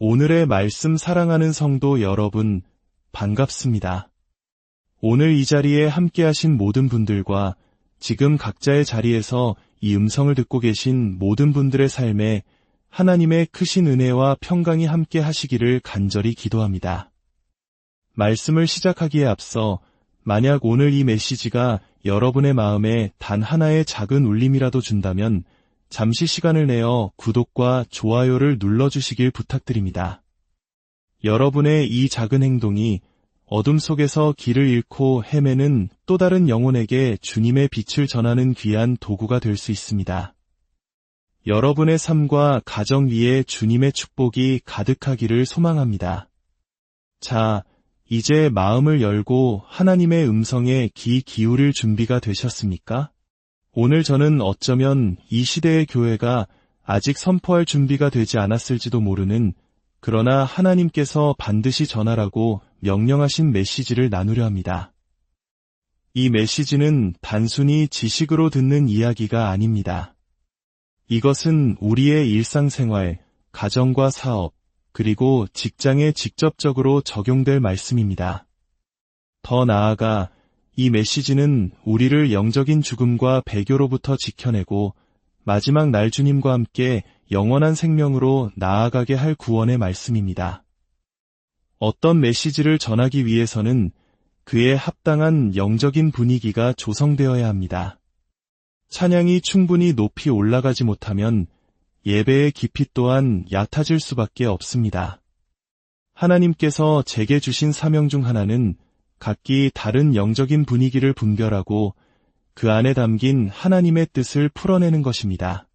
오늘의 말씀 사랑하는 성도 여러분, 반갑습니다. 오늘 이 자리에 함께하신 모든 분들과 지금 각자의 자리에서 이 음성을 듣고 계신 모든 분들의 삶에 하나님의 크신 은혜와 평강이 함께 하시기를 간절히 기도합니다. 말씀을 시작하기에 앞서 만약 오늘 이 메시지가 여러분의 마음에 단 하나의 작은 울림이라도 준다면 잠시 시간을 내어 구독과 좋아요를 눌러주시길 부탁드립니다. 여러분의 이 작은 행동이 어둠 속에서 길을 잃고 헤매는 또 다른 영혼에게 주님의 빛을 전하는 귀한 도구가 될 수 있습니다. 여러분의 삶과 가정 위에 주님의 축복이 가득하기를 소망합니다. 자, 이제 마음을 열고 하나님의 음성에 귀 기울일 준비가 되셨습니까? 오늘 저는 어쩌면 이 시대의 교회가 아직 선포할 준비가 되지 않았을지도 모르는, 그러나 하나님께서 반드시 전하라고 명령하신 메시지를 나누려 합니다. 이 메시지는 단순히 지식으로 듣는 이야기가 아닙니다. 이것은 우리의 일상생활, 가정과 사업, 그리고 직장에 직접적으로 적용될 말씀입니다. 더 나아가 이 메시지는 우리를 영적인 죽음과 배교로부터 지켜내고 마지막 날 주님과 함께 영원한 생명으로 나아가게 할 구원의 말씀입니다. 어떤 메시지를 전하기 위해서는 그에 합당한 영적인 분위기가 조성되어야 합니다. 찬양이 충분히 높이 올라가지 못하면 예배의 깊이 또한 얕아질 수밖에 없습니다. 하나님께서 제게 주신 사명 중 하나는 각기 다른 영적인 분위기를 분별하고 그 안에 담긴 하나님의 뜻을 풀어내는 것입니다.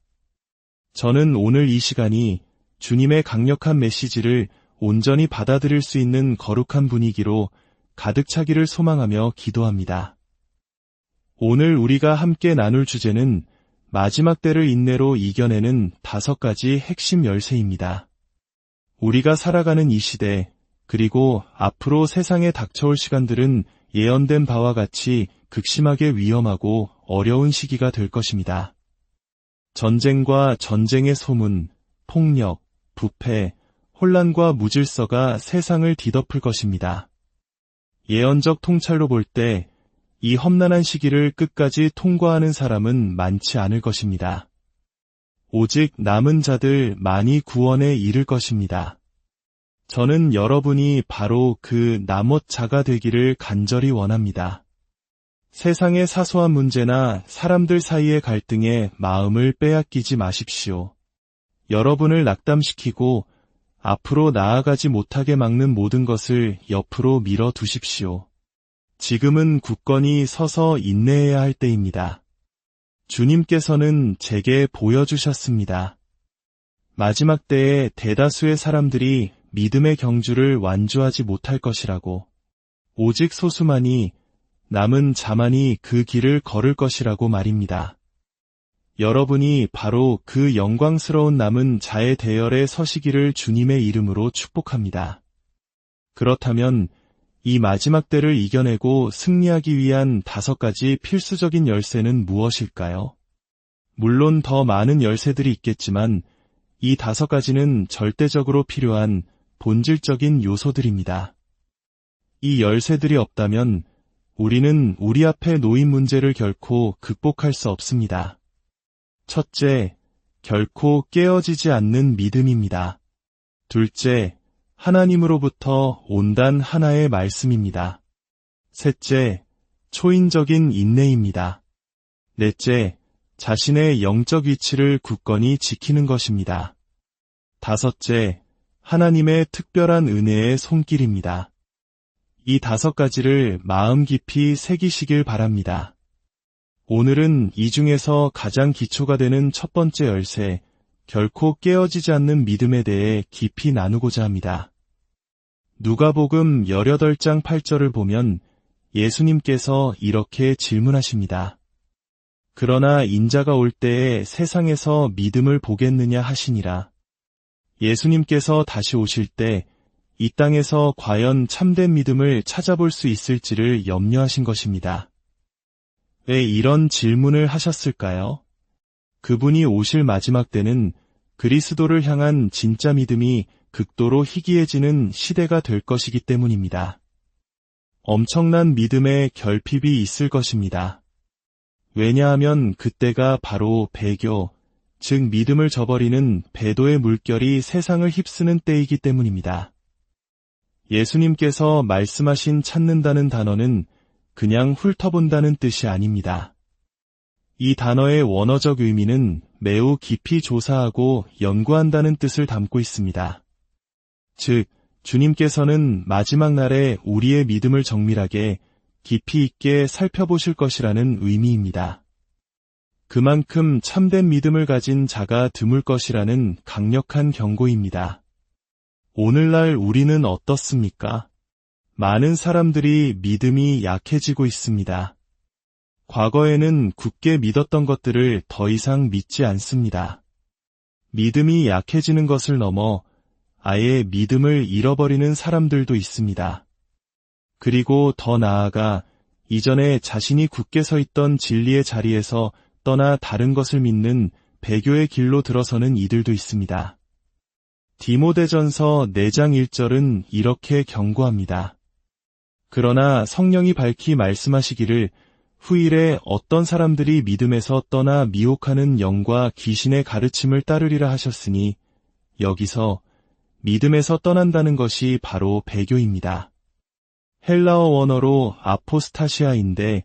저는 오늘 이 시간이 주님의 강력한 메시지를 온전히 받아들일 수 있는 거룩한 분위기로 가득 차기를 소망하며 기도합니다. 오늘 우리가 함께 나눌 주제는 마지막 때를 인내로 이겨내는 5가지 핵심 열쇠입니다. 우리가 살아가는 이 시대, 그리고 앞으로 세상에 닥쳐올 시간들은 예언된 바와 같이 극심하게 위험하고 어려운 시기가 될 것입니다. 전쟁과 전쟁의 소문, 폭력, 부패, 혼란과 무질서가 세상을 뒤덮을 것입니다. 예언적 통찰로 볼 때 이 험난한 시기를 끝까지 통과하는 사람은 많지 않을 것입니다. 오직 남은 자들 많이 구원에 이를 것입니다. 저는 여러분이 바로 그 남은 자가 되기를 간절히 원합니다. 세상의 사소한 문제나 사람들 사이의 갈등에 마음을 빼앗기지 마십시오. 여러분을 낙담시키고 앞으로 나아가지 못하게 막는 모든 것을 옆으로 밀어 두십시오. 지금은 굳건히 서서 인내해야 할 때입니다. 주님께서는 제게 보여주셨습니다. 마지막 때에 대다수의 사람들이 믿음의 경주를 완주하지 못할 것이라고, 오직 소수만이, 남은 자만이 그 길을 걸을 것이라고 말입니다. 여러분이 바로 그 영광스러운 남은 자의 대열에 서시기를 주님의 이름으로 축복합니다. 그렇다면 이 마지막 때를 이겨내고 승리하기 위한 5가지 필수적인 열쇠는 무엇일까요? 물론 더 많은 열쇠들이 있겠지만 이 5가지는 절대적으로 필요한 본질적인 요소들입니다. 이 열쇠들이 없다면 우리는 우리 앞에 놓인 문제를 결코 극복할 수 없습니다. 첫째, 결코 깨어지지 않는 믿음입니다. 둘째, 하나님으로부터 온단 하나의 말씀입니다. 셋째, 초인적인 인내입니다. 넷째, 자신의 영적 위치를 굳건히 지키는 것입니다. 다섯째, 하나님의 특별한 은혜의 손길입니다. 이 5가지를 마음 깊이 새기시길 바랍니다. 오늘은 이 중에서 가장 기초가 되는 첫 번째 열쇠, 결코 깨어지지 않는 믿음에 대해 깊이 나누고자 합니다. 누가복음 18장 8절을 보면 예수님께서 이렇게 질문하십니다. 그러나 인자가 올 때에 세상에서 믿음을 보겠느냐 하시니라. 예수님께서 다시 오실 때 이 땅에서 과연 참된 믿음을 찾아볼 수 있을지를 염려하신 것입니다. 왜 이런 질문을 하셨을까요? 그분이 오실 마지막 때는 그리스도를 향한 진짜 믿음이 극도로 희귀해지는 시대가 될 것이기 때문입니다. 엄청난 믿음의 결핍이 있을 것입니다. 왜냐하면 그때가 바로 배교, 즉 믿음을 저버리는 배도의 물결이 세상을 휩쓰는 때이기 때문입니다. 예수님께서 말씀하신 찾는다는 단어는 그냥 훑어본다는 뜻이 아닙니다. 이 단어의 원어적 의미는 매우 깊이 조사하고 연구한다는 뜻을 담고 있습니다. 즉, 주님께서는 마지막 날에 우리의 믿음을 정밀하게 깊이 있게 살펴보실 것이라는 의미입니다. 그만큼 참된 믿음을 가진 자가 드물 것이라는 강력한 경고입니다. 오늘날 우리는 어떻습니까? 많은 사람들이 믿음이 약해지고 있습니다. 과거에는 굳게 믿었던 것들을 더 이상 믿지 않습니다. 믿음이 약해지는 것을 넘어 아예 믿음을 잃어버리는 사람들도 있습니다. 그리고 더 나아가 이전에 자신이 굳게 서 있던 진리의 자리에서 떠나 다른 것을 믿는 배교의 길로 들어서는 이들도 있습니다. 디모데전서 4장 1절은 이렇게 경고합니다. 그러나 성령이 밝히 말씀하시기를 후일에 어떤 사람들이 믿음에서 떠나 미혹하는 영과 귀신의 가르침을 따르리라 하셨으니 여기서 믿음에서 떠난다는 것이 바로 배교입니다. 헬라어 원어로 아포스타시아인데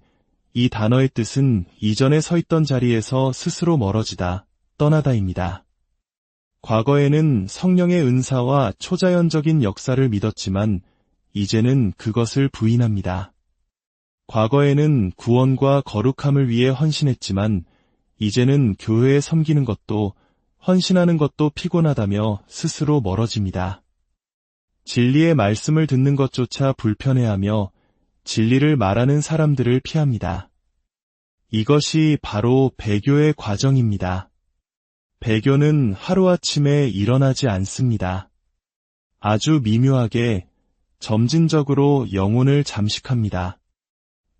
이 단어의 뜻은 이전에 서 있던 자리에서 스스로 멀어지다, 떠나다입니다. 과거에는 성령의 은사와 초자연적인 역사를 믿었지만 이제는 그것을 부인합니다. 과거에는 구원과 거룩함을 위해 헌신했지만 이제는 교회에 섬기는 것도 헌신하는 것도 피곤하다며 스스로 멀어집니다. 진리의 말씀을 듣는 것조차 불편해하며 진리를 말하는 사람들을 피합니다. 이것이 바로 배교의 과정입니다. 배교는 하루아침에 일어나지 않습니다. 아주 미묘하게, 점진적으로 영혼을 잠식합니다.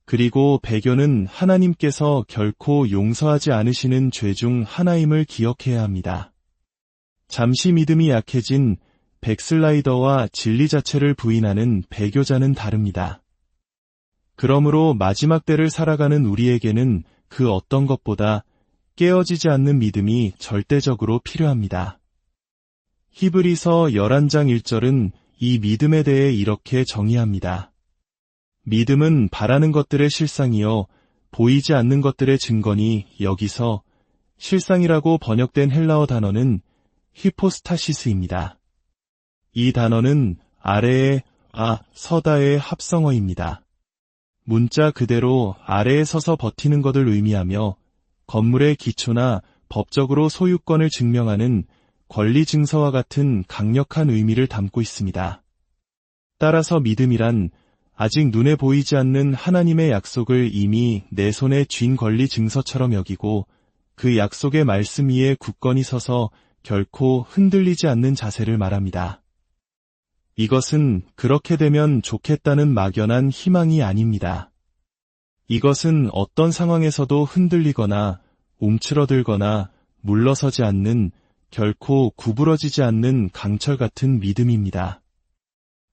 그리고 배교는 하나님께서 결코 용서하지 않으시는 죄 중 하나임을 기억해야 합니다. 잠시 믿음이 약해진 백슬라이더와 진리 자체를 부인하는 배교자는 다릅니다. 그러므로 마지막 때를 살아가는 우리에게는 그 어떤 것보다 깨어지지 않는 믿음이 절대적으로 필요합니다. 히브리서 11장 1절은 이 믿음에 대해 이렇게 정의합니다. 믿음은 바라는 것들의 실상이요 보이지 않는 것들의 증거니 여기서 실상이라고 번역된 헬라어 단어는 히포스타시스입니다. 이 단어는 아래의 서다의 합성어입니다. 문자 그대로 아래에 서서 버티는 것을 의미하며 건물의 기초나 법적으로 소유권을 증명하는 권리 증서와 같은 강력한 의미를 담고 있습니다. 따라서 믿음이란 아직 눈에 보이지 않는 하나님의 약속을 이미 내 손에 쥔 권리 증서처럼 여기고 그 약속의 말씀 위에 굳건히 서서 결코 흔들리지 않는 자세를 말합니다. 이것은 그렇게 되면 좋겠다는 막연한 희망이 아닙니다. 이것은 어떤 상황에서도 흔들리거나 움츠러들거나 물러서지 않는 결코 구부러지지 않는 강철 같은 믿음입니다.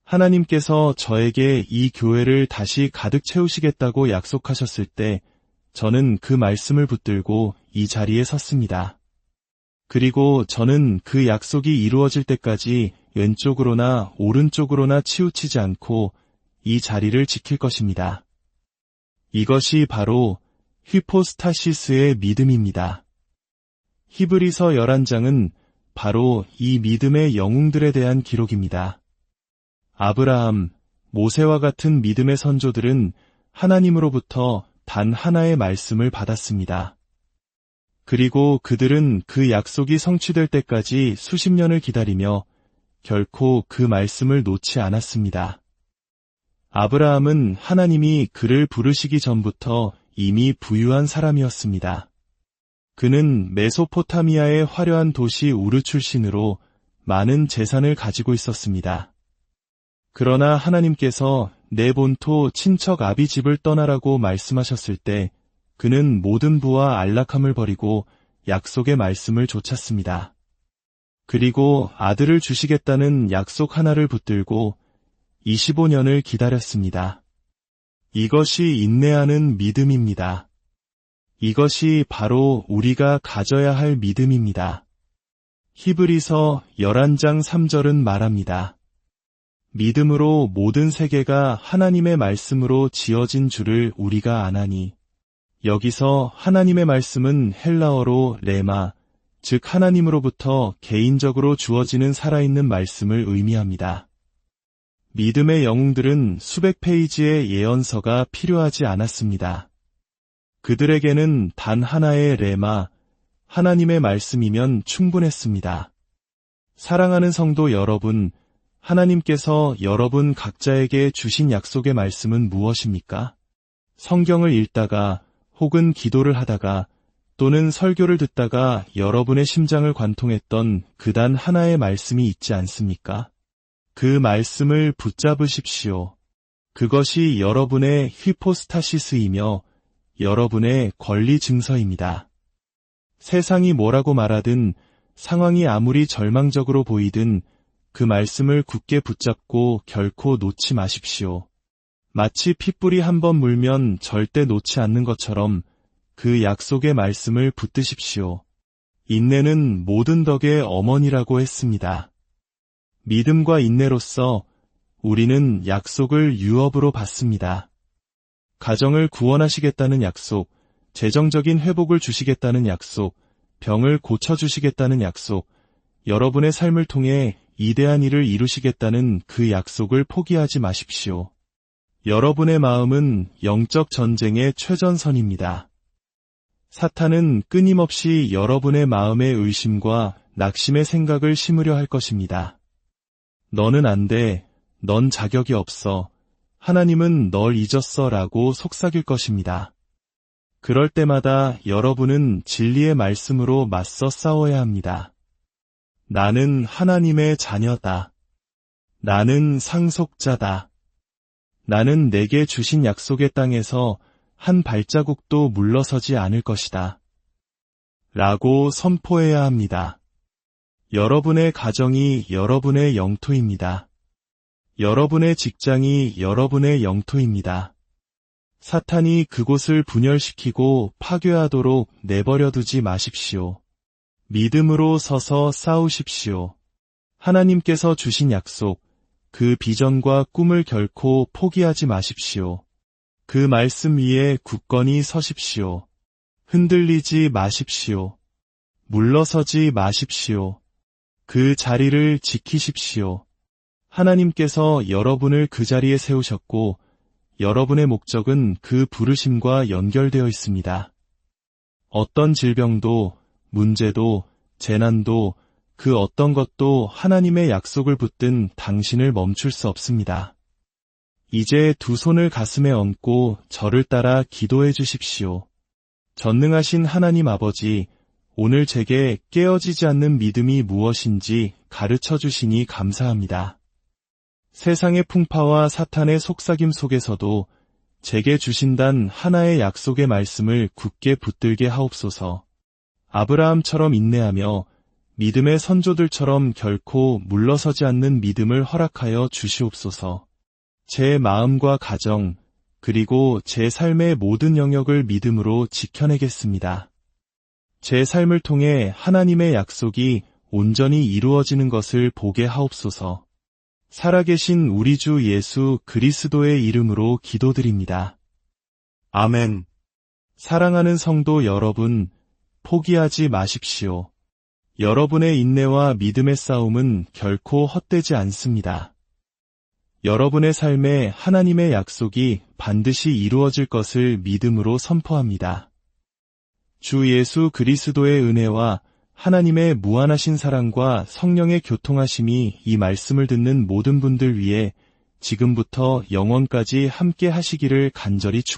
하나님께서 저에게 이 교회를 다시 가득 채우시겠다고 약속하셨을 때 저는 그 말씀을 붙들고 이 자리에 섰습니다. 그리고 저는 그 약속이 이루어질 때까지 왼쪽으로나 오른쪽으로나 치우치지 않고 이 자리를 지킬 것입니다. 이것이 바로 히포스타시스의 믿음입니다. 히브리서 11장은 바로 이 믿음의 영웅들에 대한 기록입니다. 아브라함, 모세와 같은 믿음의 선조들은 하나님으로부터 단 하나의 말씀을 받았습니다. 그리고 그들은 그 약속이 성취될 때까지 수십 년을 기다리며 결코 그 말씀을 놓지 않았습니다. 아브라함은 하나님이 그를 부르시기 전부터 이미 부유한 사람이었습니다. 그는 메소포타미아의 화려한 도시 우르 출신으로 많은 재산을 가지고 있었습니다. 그러나 하나님께서 내 본토 친척 아비 집을 떠나라고 말씀하셨을 때 그는 모든 부와 안락함을 버리고 약속의 말씀을 좇았습니다. 그리고 아들을 주시겠다는 약속 하나를 붙들고 25년을 기다렸습니다. 이것이 인내하는 믿음입니다. 이것이 바로 우리가 가져야 할 믿음입니다. 히브리서 11장 3절은 말합니다. 믿음으로 모든 세계가 하나님의 말씀으로 지어진 줄을 우리가 아나니. 여기서 하나님의 말씀은 헬라어로 레마, 즉 하나님으로부터 개인적으로 주어지는 살아있는 말씀을 의미합니다. 믿음의 영웅들은 수백 페이지의 예언서가 필요하지 않았습니다. 그들에게는 단 하나의 레마, 하나님의 말씀이면 충분했습니다. 사랑하는 성도 여러분, 하나님께서 여러분 각자에게 주신 약속의 말씀은 무엇입니까? 성경을 읽다가 혹은 기도를 하다가 또는 설교를 듣다가 여러분의 심장을 관통했던 그단 하나의 말씀이 있지 않습니까? 그 말씀을 붙잡으십시오. 그것이 여러분의 히포스타시스이며 여러분의 권리 증서입니다. 세상이 뭐라고 말하든 상황이 아무리 절망적으로 보이든 그 말씀을 굳게 붙잡고 결코 놓지 마십시오. 마치 핏불이 한번 물면 절대 놓지 않는 것처럼 그 약속의 말씀을 붙드십시오. 인내는 모든 덕의 어머니라고 했습니다. 믿음과 인내로서 우리는 약속을 유업으로 받습니다. 가정을 구원하시겠다는 약속, 재정적인 회복을 주시겠다는 약속, 병을 고쳐주시겠다는 약속, 여러분의 삶을 통해 위대한 일을 이루시겠다는 그 약속을 포기하지 마십시오. 여러분의 마음은 영적 전쟁의 최전선입니다. 사탄은 끊임없이 여러분의 마음에 의심과 낙심의 생각을 심으려 할 것입니다. 너는 안 돼, 넌 자격이 없어, 하나님은 널 잊었어 라고 속삭일 것입니다. 그럴 때마다 여러분은 진리의 말씀으로 맞서 싸워야 합니다. 나는 하나님의 자녀다. 나는 상속자다. 나는 내게 주신 약속의 땅에서 한 발자국도 물러서지 않을 것이다. 라고 선포해야 합니다. 여러분의 가정이 여러분의 영토입니다. 여러분의 직장이 여러분의 영토입니다. 사탄이 그곳을 분열시키고 파괴하도록 내버려 두지 마십시오. 믿음으로 서서 싸우십시오. 하나님께서 주신 약속, 그 비전과 꿈을 결코 포기하지 마십시오. 그 말씀 위에 굳건히 서십시오. 흔들리지 마십시오. 물러서지 마십시오. 그 자리를 지키십시오. 하나님께서 여러분을 그 자리에 세우셨고 여러분의 목적은 그 부르심과 연결되어 있습니다. 어떤 질병도, 문제도, 재난도, 그 어떤 것도 하나님의 약속을 붙든 당신을 멈출 수 없습니다. 이제 두 손을 가슴에 얹고 저를 따라 기도해 주십시오. 전능하신 하나님 아버지, 오늘 제게 깨어지지 않는 믿음이 무엇인지 가르쳐 주시니 감사합니다. 세상의 풍파와 사탄의 속삭임 속에서도 제게 주신단 하나의 약속의 말씀을 굳게 붙들게 하옵소서. 아브라함처럼 인내하며 믿음의 선조들처럼 결코 물러서지 않는 믿음을 허락하여 주시옵소서. 제 마음과 가정, 그리고 제 삶의 모든 영역을 믿음으로 지켜내겠습니다. 제 삶을 통해 하나님의 약속이 온전히 이루어지는 것을 보게 하옵소서. 살아계신 우리 주 예수 그리스도의 이름으로 기도드립니다. 아멘. 사랑하는 성도 여러분, 포기하지 마십시오. 여러분의 인내와 믿음의 싸움은 결코 헛되지 않습니다. 여러분의 삶에 하나님의 약속이 반드시 이루어질 것을 믿음으로 선포합니다. 주 예수 그리스도의 은혜와 하나님의 무한하신 사랑과 성령의 교통하심이 이 말씀을 듣는 모든 분들 위해 지금부터 영원까지 함께 하시기를 간절히 축원합니다.